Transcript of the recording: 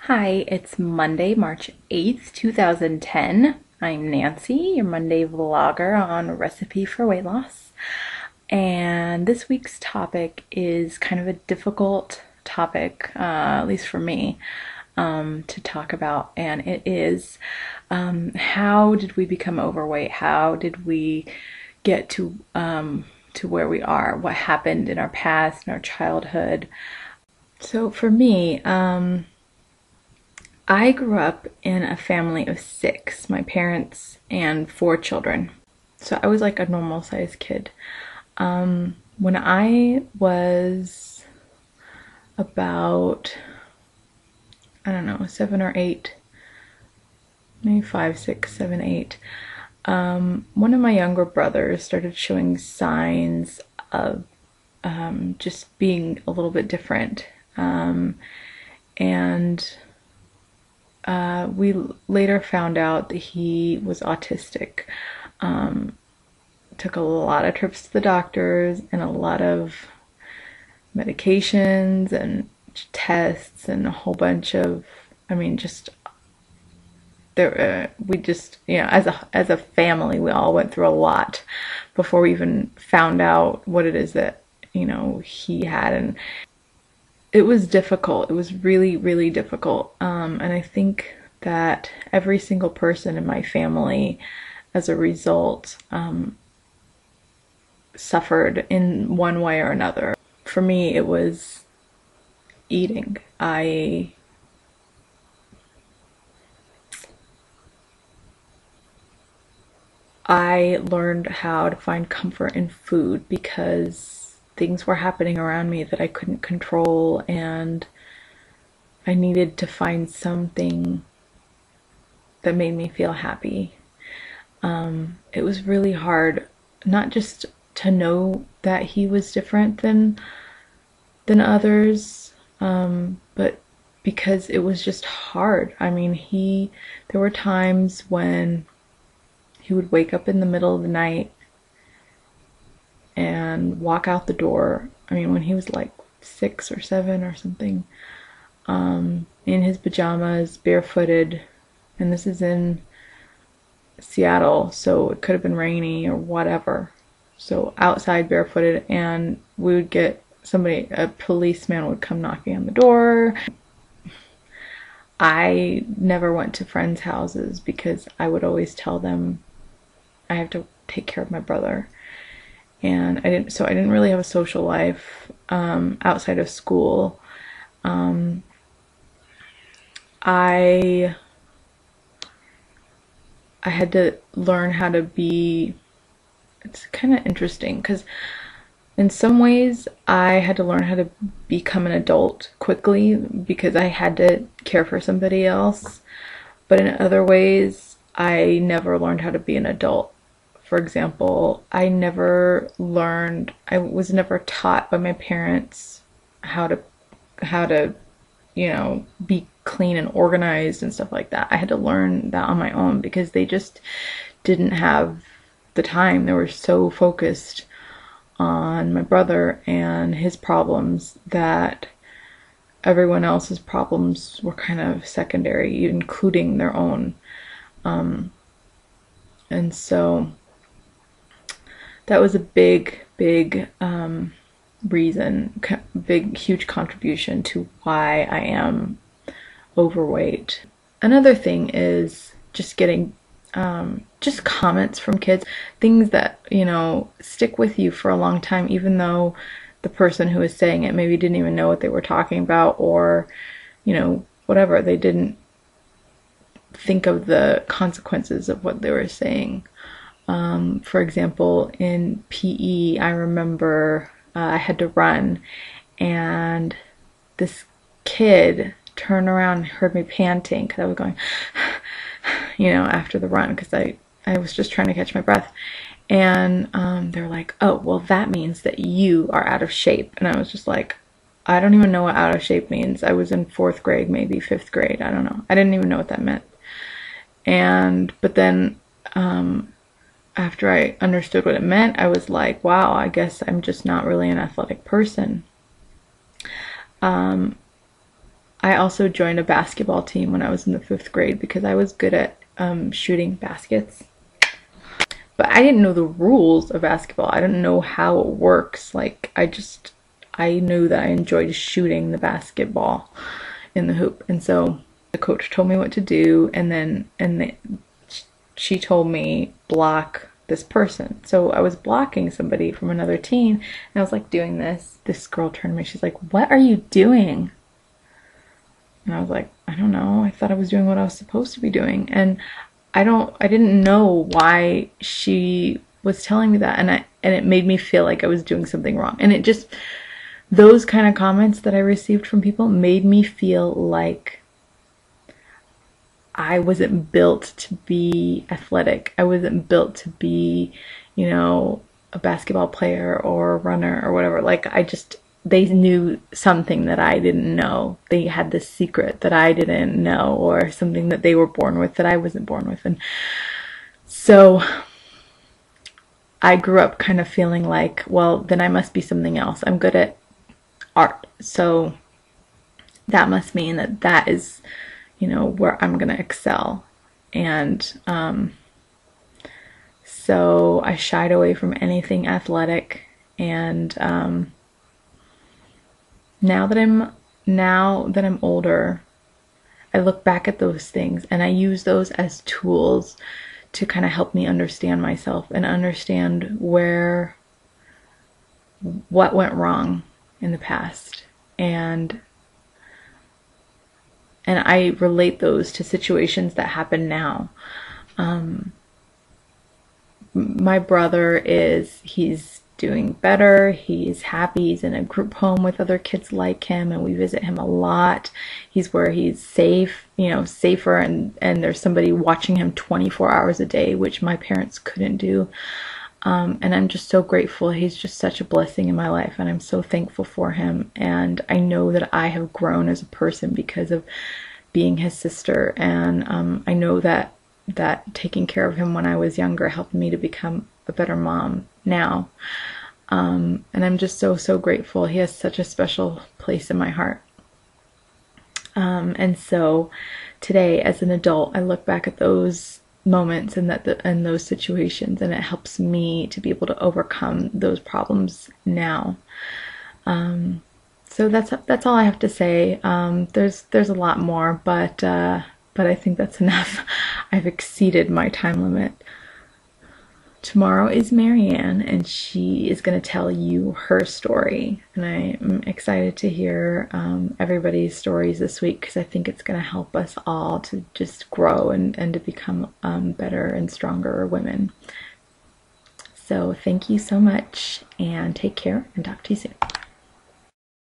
Hi, it's Monday, March 8th, 2010. I'm Nancy, your Monday vlogger on Recipe for Weight Loss. And this week's topic is kind of a difficult topic, at least for me, to talk about. And it is how did we become overweight? How did we get to where we are? What happened in our past, in our childhood? So for me, I grew up in a family of six, my parents and four children. So I was like a normal sized kid. When I was about, I don't know, 7 or 8, maybe 5, 6, 7, 8, one of my younger brothers started showing signs of just being a little bit different. And we later found out that he was autistic. Took a lot of trips to the doctors and a lot of medications and tests and a whole bunch of, just there. We just, as a family, we all went through a lot before we even found out what it is that he had, and it was difficult. It was really, really difficult. And I think that every single person in my family, as a result, suffered in one way or another. For me, it was eating. I learned how to find comfort in food because things were happening around me that I couldn't control, and I needed to find something that made me feel happy. It was really hard, not just to know that he was different than others, but because it was just hard. There were times when he would wake up in the middle of the night and walk out the door. When he was like 6 or 7 or something, in his pajamas, barefooted, and this is in Seattle, so it could have been rainy or whatever. So outside, barefooted, and we would get a policeman would come knocking on the door. I never went to friends' houses because I would always tell them I have to take care of my brother. And I didn't really have a social life outside of school. I had to learn how to be. It's kind of interesting because in some ways I had to learn how to become an adult quickly because I had to care for somebody else. But in other ways, I never learned how to be an adult. For example, I was never taught by my parents how to, be clean and organized and stuff like that. I had to learn that on my own because they just didn't have the time. They were so focused on my brother and his problems that everyone else's problems were kind of secondary, including their own. And so that was a big reason, huge contribution to why I am overweight. Another thing is just getting just comments from kids, things that, stick with you for a long time, even though the person who was saying it maybe didn't even know what they were talking about, or, whatever, they didn't think of the consequences of what they were saying. For example, in PE, I remember I had to run, and this kid turned around and heard me panting because I was going, after the run, because I was just trying to catch my breath. And they're like, oh, well, that means that you are out of shape. And I was just like, I don't even know what out of shape means. I was in 4th grade, maybe 5th grade. I don't know. I didn't even know what that meant. But then after I understood what it meant, I was like, wow, I guess I'm just not really an athletic person. I also joined a basketball team when I was in the 5th grade because I was good at shooting baskets. But I didn't know the rules of basketball. I didn't know how it works. Like, I knew that I enjoyed shooting the basketball in the hoop. And so the coach told me what to do, and she told me block this person. So I was blocking somebody from another team, and I was like doing this. This girl turned to me. She's like, "What are you doing?" And I was like, "I don't know. I thought I was doing what I was supposed to be doing." And I didn't know why she was telling me that, and it made me feel like I was doing something wrong. And it just, those kind of comments that I received from people made me feel like I wasn't built to be athletic. I wasn't built to be, you know, a basketball player or a runner or whatever. Like, they knew something that I didn't know. They had this secret that I didn't know, or something that they were born with that I wasn't born with. And so I grew up kind of feeling like, well, then I must be something else. I'm good at art, so that must mean that that is, you know, where I'm gonna excel. And so I shied away from anything athletic. And now that I'm older, I look back at those things and I use those as tools to kind of help me understand myself and understand what went wrong in the past. And I relate those to situations that happen now. My brother he's doing better. He's happy. He's in a group home with other kids like him, and we visit him a lot. He's where he's safe, you know, safer, and there's somebody watching him 24 hours a day, which my parents couldn't do. And I'm just so grateful. He's just such a blessing in my life, and I'm so thankful for him. And I know that I have grown as a person because of being his sister. And I know that taking care of him when I was younger helped me to become a better mom now. And I'm just so grateful. He has such a special place in my heart. And so today, as an adult, I look back at those moments and those situations, and it helps me to be able to overcome those problems now. So that's all I have to say. There's a lot more, but I think that's enough. I've exceeded my time limit. Tomorrow is Marianne, and she is going to tell you her story. And I'm excited to hear everybody's stories this week, because I think it's going to help us all to just grow and to become better and stronger women. So thank you so much, and take care, and talk to you soon.